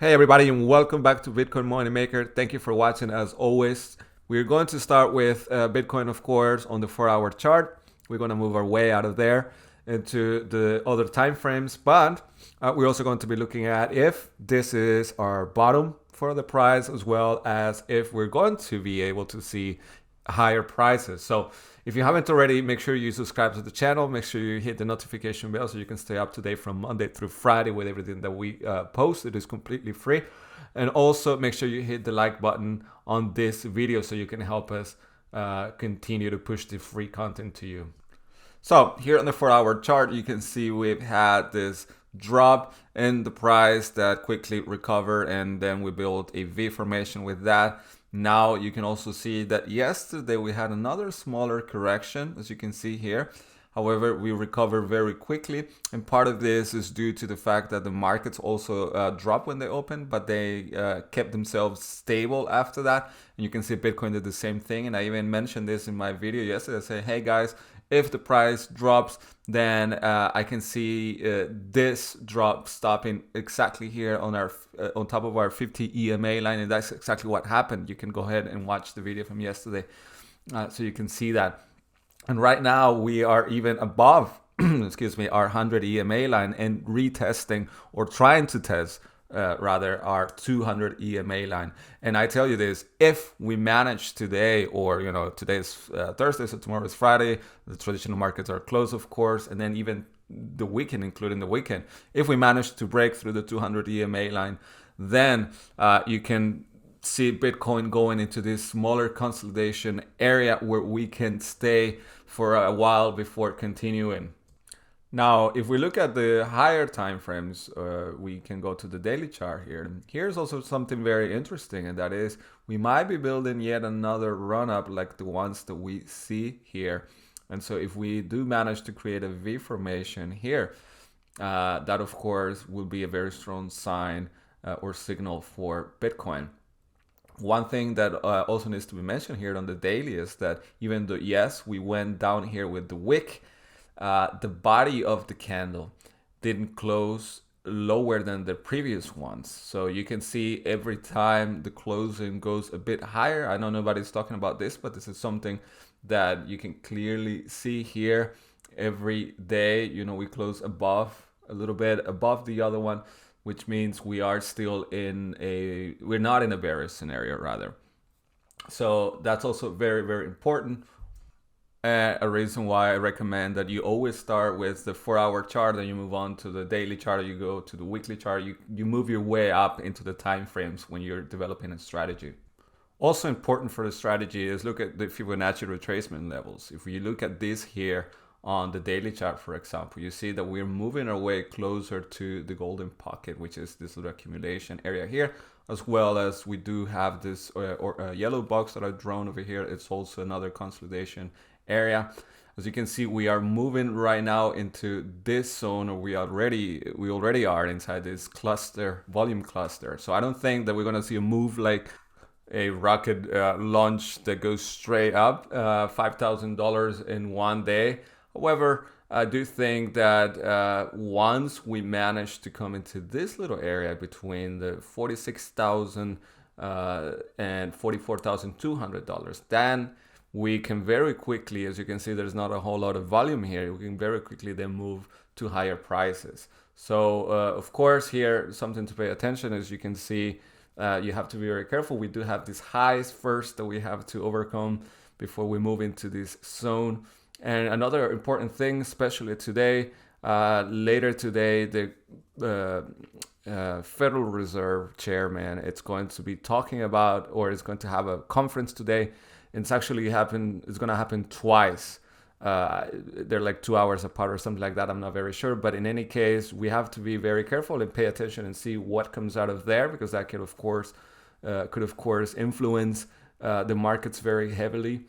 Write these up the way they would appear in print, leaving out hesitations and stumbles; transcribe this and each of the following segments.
Hey everybody, and welcome back to Bitcoin Moneymaker. Thank you for watching. As always, we're going to start with Bitcoin, of course, on the 4-hour chart. We're going to move our way out of there into the other time frames, but we're also going to be looking at if this is our bottom for the price, as well as if we're going to be able to see higher prices. So if you haven't already, make sure you subscribe to the channel. Make sure you hit the notification bell so you can stay up to date from Monday through Friday with everything that we post. It is completely free. And also make sure you hit the like button on this video so you can help us continue to push the free content to you. So here on the 4-hour chart, you can see we've had this drop in the price that quickly recovered, and then we built a V formation with that. Now you can also see that yesterday we had another smaller correction, as you can see here. However, we recovered very quickly, and part of this is due to the fact that the markets also dropped when they opened, but they kept themselves stable after that. And you can see Bitcoin did the same thing, and I even mentioned this in my video yesterday. I said, hey guys, if the price drops, then I can see this drop stopping exactly here on our on top of our 50 EMA line, and that's exactly what happened. You can go ahead and watch the video from yesterday, so you can see that. And right now we are even above, excuse me, our 100 EMA line and retesting or trying to test rather our 200 EMA line. And I tell you this, if we manage today, or today's Thursday, so tomorrow is Friday, the traditional markets are closed, of course, and then even the weekend, including the weekend, if we manage to break through the 200 EMA line, then you can see Bitcoin going into this smaller consolidation area where we can stay for a while before continuing. Now, if we look at the higher time frames, we can go to the daily chart here. Here's also something very interesting, and that is we might be building yet another run up like the ones that we see here. And so if we do manage to create a V formation here, that of course will be a very strong sign or signal for Bitcoin. One thing that also needs to be mentioned here on the daily is that even though, yes, we went down here with the wick, the body of the candle didn't close lower than the previous ones. So you can see every time the closing goes a bit higher. I know nobody's talking about this, but this is something that you can clearly see here. Every day, we close above, a little bit above the other one, which means we are still we're not in a bearish scenario rather. So that's also very, very important. A reason why I recommend that you always start with the 4-hour chart, then you move on to the daily chart, you go to the weekly chart, you move your way up into the time frames when you're developing a strategy. Also important for the strategy is look at the Fibonacci retracement levels. If you look at this here on the daily chart, for example, you see that we're moving our way closer to the golden pocket, which is this little accumulation area here, as well as we do have this yellow box that I've drawn over here. It's also another consolidation area. As you can see, we are moving right now into this zone, or we already are inside this cluster, volume cluster. So I don't think that we're going to see a move like a rocket launch that goes straight up $5,000 in one day. However, I do think that once we manage to come into this little area between the $46,000 and $44,200, then we can very quickly, as you can see, there's not a whole lot of volume here. We can very quickly then move to higher prices. So of course here, something to pay attention, as you can see, you have to be very careful. We do have these highs first that we have to overcome before we move into this zone. And another important thing, especially today, later today, the Federal Reserve chairman, it's going to be talking about, or is going to have a conference today. It's going to happen twice. They're like 2 hours apart or something like that. I'm not very sure. But in any case, we have to be very careful and pay attention and see what comes out of there, because that could of course influence the markets very heavily.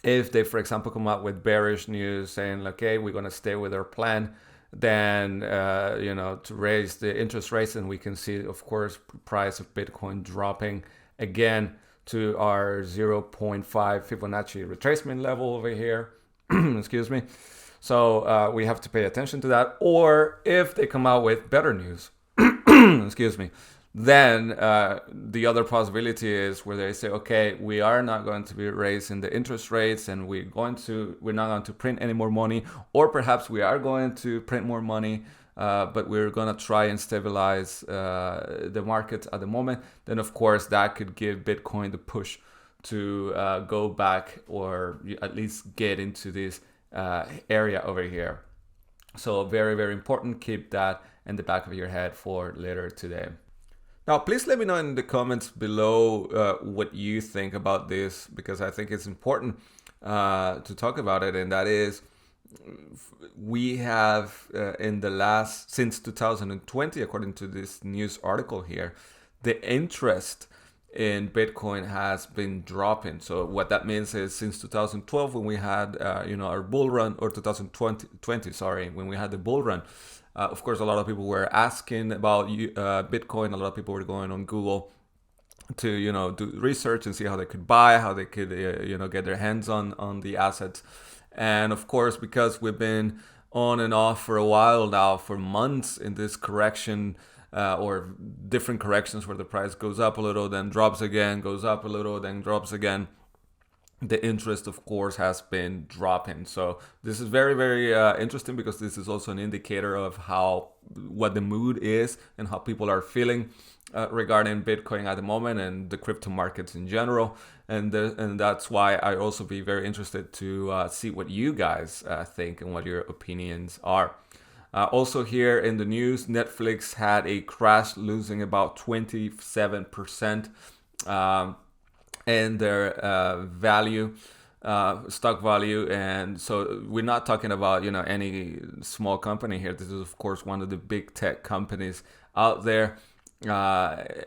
If they, for example, come out with bearish news saying, okay, we're going to stay with our plan, then, to raise the interest rates, and we can see, of course, price of Bitcoin dropping again to our 0.5 Fibonacci retracement level over here. Excuse me. So we have to pay attention to that. Or if they come out with better news, excuse me, Then the other possibility is where they say, okay, we are not going to be raising the interest rates, and we're not going to print any more money, or perhaps we are going to print more money, but we're going to try and stabilize the markets at the moment. Then of course that could give Bitcoin the push to go back, or at least get into this area over here. So very, very important. Keep that in the back of your head for later today. Now, please let me know in the comments below what you think about this, because I think it's important to talk about it. And that is, we have since 2020, according to this news article here, the interest in Bitcoin has been dropping. So what that means is, since 2012, when we had our bull run, or 2020, sorry, when we had the bull run, of course, a lot of people were asking about Bitcoin. A lot of people were going on Google to do research and see how they could buy, how they could get their hands on the assets. And of course, because we've been on and off for a while now, for months, in this correction, or different corrections where the price goes up a little, then drops again, goes up a little, then drops again, the interest, of course, has been dropping. So this is very, very interesting, because this is also an indicator of what the mood is and how people are feeling regarding Bitcoin at the moment, and the crypto markets in general. And that's why I also be very interested to see what you guys think and what your opinions are. Also here in the news, Netflix had a crash, losing about 27% in their value, stock value. And so we're not talking about any small company here. This is of course one of the big tech companies out there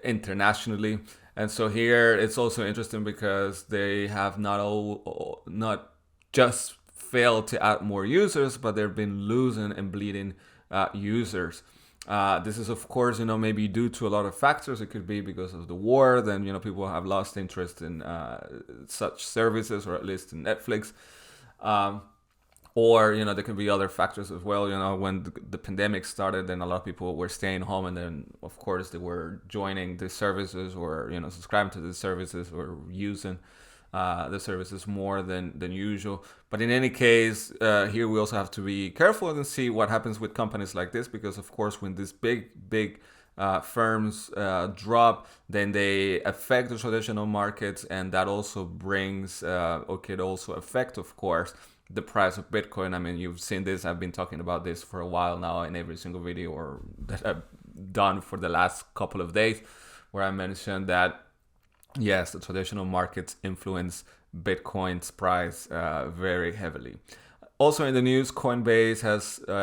internationally. And so here it's also interesting, because they have not just failed to add more users, but they've been losing and bleeding users. This is of course maybe due to a lot of factors. It could be because of the war. Then people have lost interest in such services, or at least in Netflix. Or there can be other factors as well. When the pandemic started, then a lot of people were staying home, and then of course they were joining the services, or subscribing to the services, or using the services more than usual. But in any case, here we also have to be careful and see what happens with companies like this, because of course when these big firms drop, then they affect the traditional markets, and that also brings or could also affect, of course, the price of Bitcoin. I mean, you've seen this. I've been talking about this for a while now in every single video or that I've done for the last couple of days, where I mentioned that yes, the traditional markets influence Bitcoin's price very heavily. Also in the news, Coinbase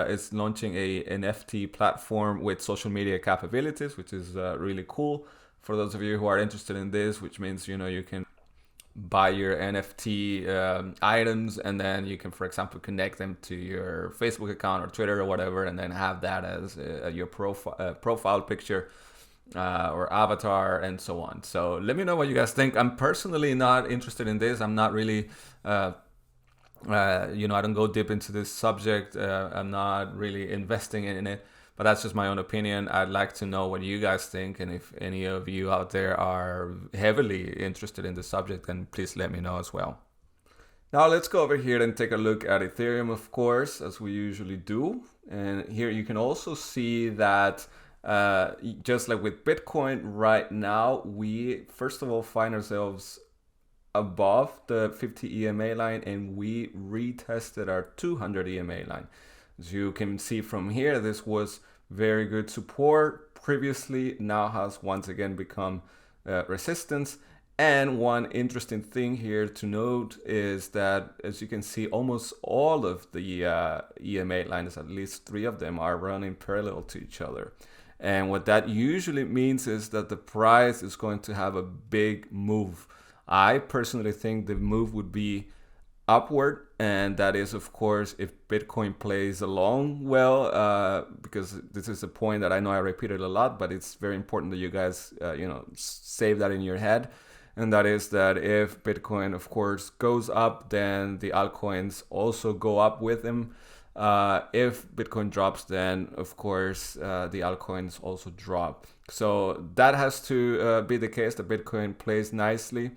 is launching a NFT platform with social media capabilities, which is really cool for those of you who are interested in this, which means you can buy your NFT items, and then you can, for example, connect them to your Facebook account or Twitter or whatever, and then have that as your profile picture or avatar, and so on. So let me know what you guys think. I'm personally not interested in this. I'm not really I don't go deep into this subject. I'm not really investing in it, but that's just my own opinion. I'd like to know what you guys think, and if any of you out there are heavily interested in the subject, then please let me know as well. Now let's go over here and take a look at Ethereum, of course, as we usually do. And here you can also see that just like with Bitcoin right now, we first of all find ourselves above the 50 EMA line, and we retested our 200 EMA line. As you can see from here, this was very good support previously, now has once again become resistance. And one interesting thing here to note is that, as you can see, almost all of the EMA lines, at least 3 of them, are running parallel to each other. And what that usually means is that the price is going to have a big move. I personally think the move would be upward, and that is, of course, if Bitcoin plays along well, because this is a point that I know I repeated a lot, but it's very important that you guys save that in your head. And that is that if Bitcoin, of course, goes up, then the altcoins also go up with them. If Bitcoin drops, then of course the altcoins also drop. So that has to be the case. The Bitcoin plays nicely.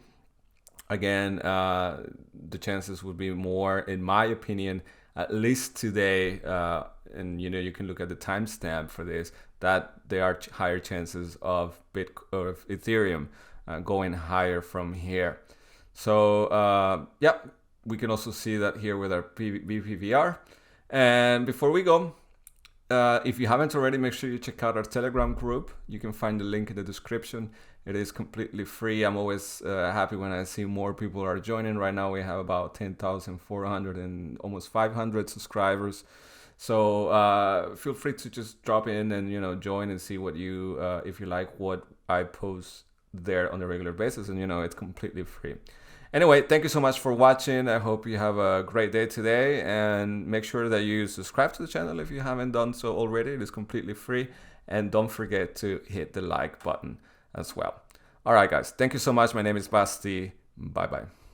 Again, the chances would be more, in my opinion, at least today, and you can look at the timestamp for this, that there are higher chances of Ethereum going higher from here. So yeah, we can also see that here with our BPVR. And before we go, if you haven't already, make sure you check out our Telegram group. You can find the link in the description. It is completely free. I'm always happy when I see more people are joining. Right now we have about 10,400 and almost 500 subscribers. So feel free to just drop in and join and see what you if you like what I post there on a regular basis, and it's completely free. Anyway, thank you so much for watching. I hope you have a great day today, and make sure that you subscribe to the channel if you haven't done so already. It is completely free, and don't forget to hit the like button as well. All right, guys, thank you so much. My name is Basti. Bye bye.